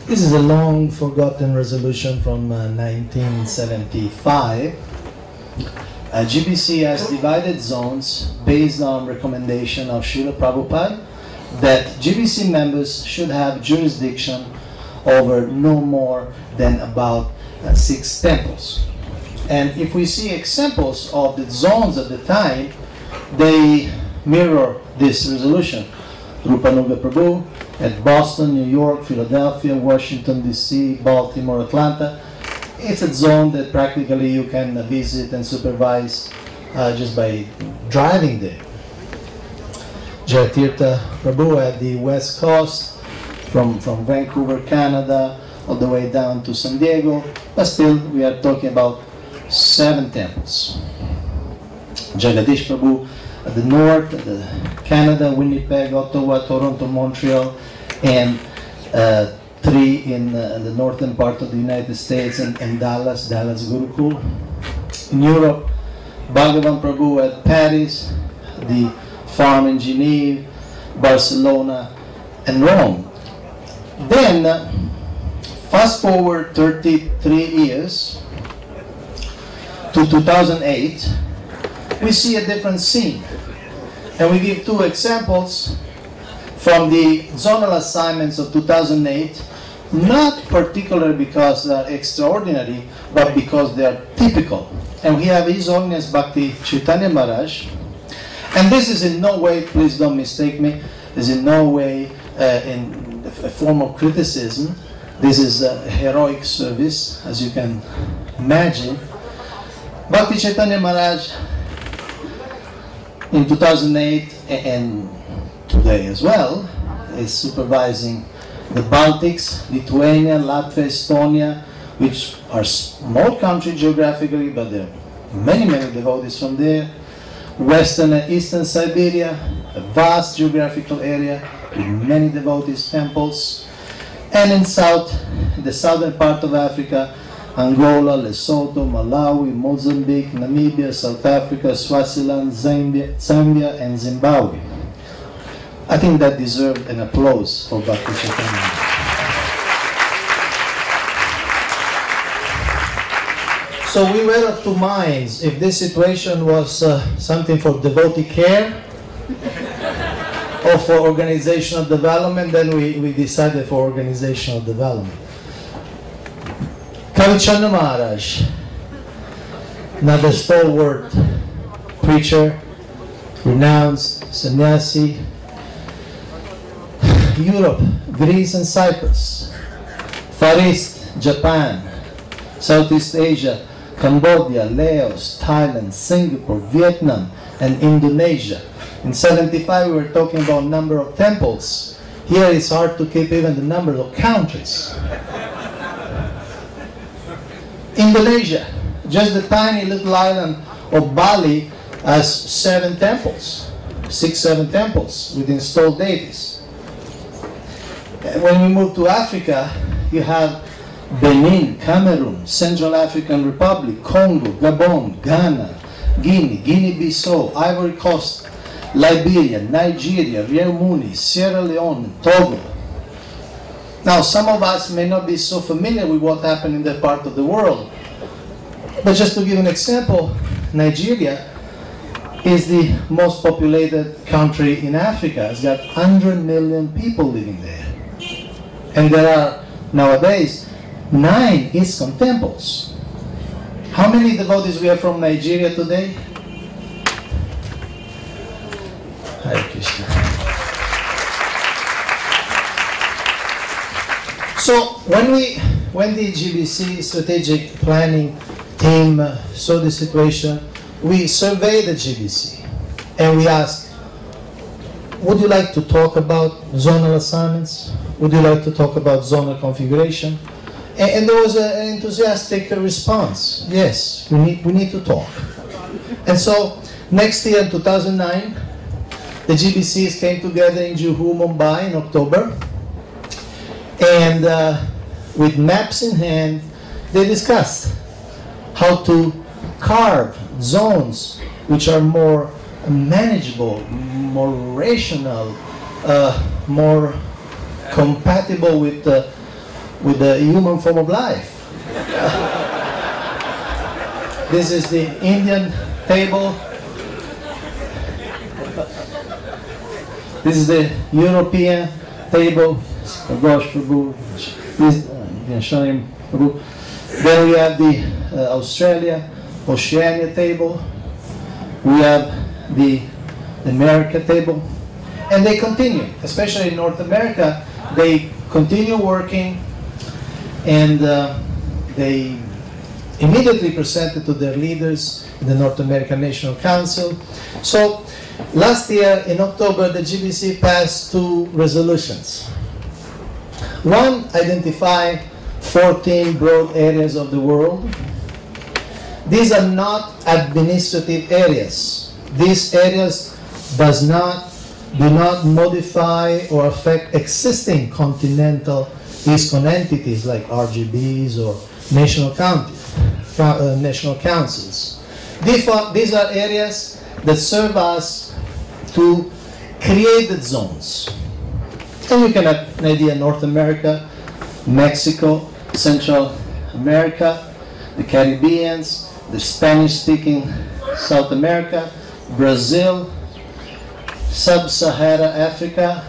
This is a long forgotten resolution from 1975. GBC has divided zones based on recommendation of Srila Prabhupada that GBC members should have jurisdiction over no more than about 6 temples. And if we see examples of the zones at the time, they mirror this resolution. Rupanuga Prabhu at Boston, New York, Philadelphia, Washington, D.C., Baltimore, Atlanta. It's a zone that practically you can visit and supervise just by driving there. Jayatirtha Prabhu at the West Coast, from Vancouver, Canada, all the way down to San Diego, but still we are talking about 7 temples. Jagadish Prabhu at the north, Canada, Winnipeg, Ottawa, Toronto, Montreal, and 3 in the northern part of the United States, and Dallas Gurukul. In Europe, Bhagavan Prabhu at Paris, the farm in Geneva, Barcelona, and Rome. Then, fast forward 33 years to 2008, we see a different scene. And we give 2 examples from the zonal assignments of 2008, not particularly because they are extraordinary, but because they are typical. And we have His Holiness Bhakti Chaitanya Maharaj. And this is in no way, please don't mistake me, is in no way in a form of criticism. This is a heroic service, as you can imagine. Bhakti Chaitanya Maharaj in 2008 and today as well is supervising the Baltics, Lithuania, Latvia, Estonia, which are small countries geographically, but there are many devotees from there. Western and Eastern Siberia, a vast geographical area with many devotees, temples. And in the southern part of Africa, Angola, Lesotho, Malawi, Mozambique, Namibia, South Africa, Swaziland, Zambia, and Zimbabwe. I think that deserved an applause for Bhakti Chaitanya. So we were of 2 minds if this situation was something for devotee care or for organizational development. Then we decided for organizational development. Kavichanda Maharaj, another stalwart preacher, renounced sannyasi. Europe, Greece and Cyprus, Far East, Japan, Southeast Asia, Cambodia, Laos, Thailand, Singapore, Vietnam, and Indonesia. In 75 we were talking about number of temples. Here it's hard to keep even the number of countries. Indonesia, just the tiny little island of Bali, has 7 temples, 6-7 temples with installed deities. When we move to Africa, you have Benin, Cameroon, Central African Republic, Congo, Gabon, Ghana, Guinea, Guinea-Bissau, Ivory Coast, Liberia, Nigeria, Rio Muni, Sierra Leone, Togo. Now, some of us may not be so familiar with what happened in that part of the world. But just to give an example, Nigeria is the most populated country in Africa. It's got 100 million people living there. And there are, nowadays, 9 ISKCON temples. How many devotees we have from Nigeria today? Hare Krishna. So when the GBC strategic planning team saw the situation, we surveyed the GBC and we asked, would you like to talk about zonal assignments? Would you like to talk about zonal configuration? And there was an enthusiastic response. Yes, we need to talk. And so next year in 2009, the GBCs came together in Juhu, Mumbai in October. And with maps in hand, they discussed how to carve zones which are more manageable, more rational, more compatible with with the human form of life. This is the Indian table. This is the European table. Then we have the Australia, Oceania table. We have the America table. And they continue, especially in North America, they continue working, and they immediately presented to their leaders in the North American National Council. So last year in October, the GBC passed 2 resolutions. One, identify 14 broad areas of the world. These are not administrative areas. These areas do not modify or affect existing continental ISKCON entities like RGBs or national councils. These are areas that serve us to create the zones. And you can have an idea: North America, Mexico, Central America, the Caribbeans, the Spanish-speaking South America, Brazil, Sub-Sahara Africa,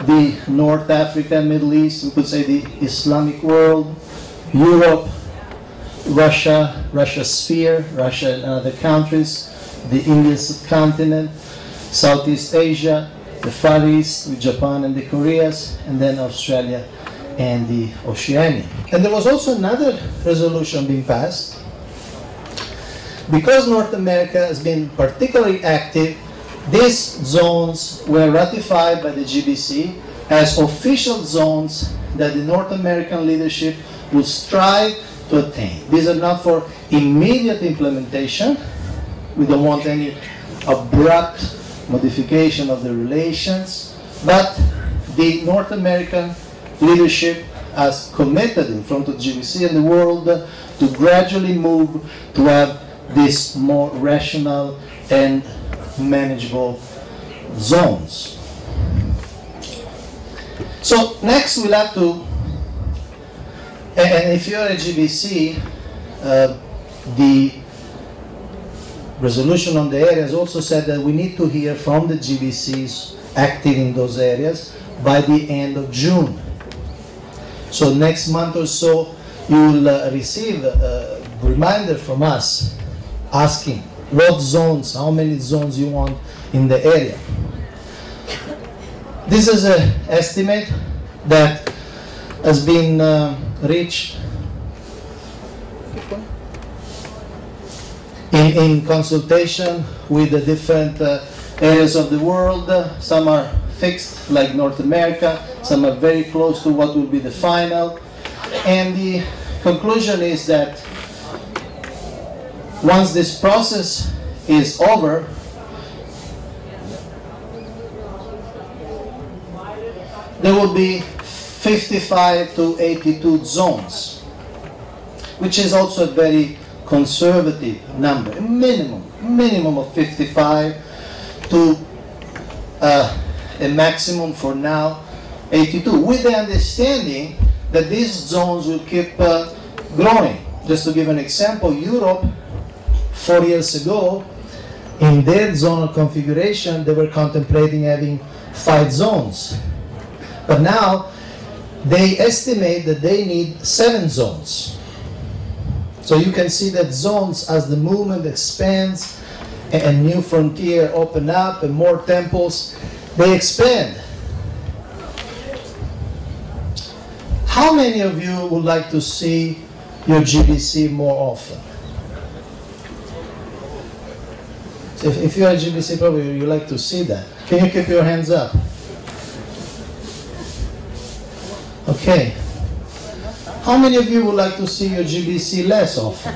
the North Africa, Middle East, we could say the Islamic world, Europe, Russia, Russia sphere, Russia and other countries, the Indian subcontinent, Southeast Asia, the Far East with Japan and the Koreas, and then Australia and the Oceania. And there was also another resolution being passed. Because North America has been particularly active, these zones were ratified by the GBC as official zones that the North American leadership would strive to attain. These are not for immediate implementation. We don't want any abrupt modification of the relations, but the North American leadership has committed in front of GBC and the world to gradually move to have these more rational and manageable zones. So next we'll have to, and if you're a GBC, the resolution on the areas also said that we need to hear from the GBCs active in those areas by the end of June. So next month or so you will receive a reminder from us asking what zones, how many zones you want in the area. This is an estimate that has been reached in consultation with the different areas of the world. Some are fixed, like North America. Some are very close to what will be the final. And the conclusion is that once this process is over, there will be 55 to 82 zones, which is also a very conservative number, a minimum of 55 to a maximum for now 82, with the understanding that these zones will keep growing. Just to give an example, Europe 4 years ago, in their zonal configuration, they were contemplating having 5 zones. But now, they estimate that they need 7 zones. So you can see that zones, as the movement expands and new frontier open up and more temples, they expand. How many of you would like to see your GBC more often? So if you're a GBC, probably you like to see that. Can you keep your hands up? Okay. How many of you would like to see your GBC less often?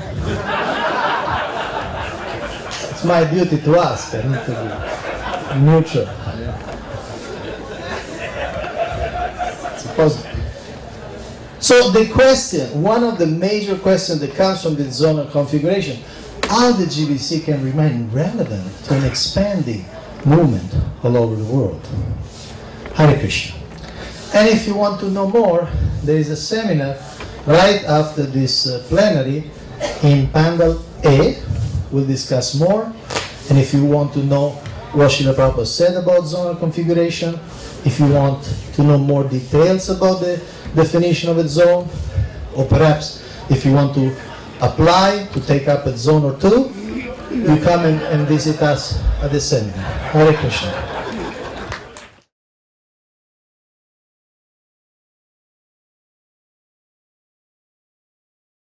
It's my duty to ask. I need to be neutral. So the question, one of the major questions that comes from the zonal configuration, how the GBC can remain relevant to an expanding movement all over the world. Hare Krishna. And if you want to know more, there is a seminar right after this plenary in panel A. We'll discuss more. And if you want to know what Srila Prabhupada said about zonal configuration, if you want to know more details about the definition of a zone, or perhaps if you want to apply to take up a zone or two, you come and visit us at the seminar. Hare Krishna.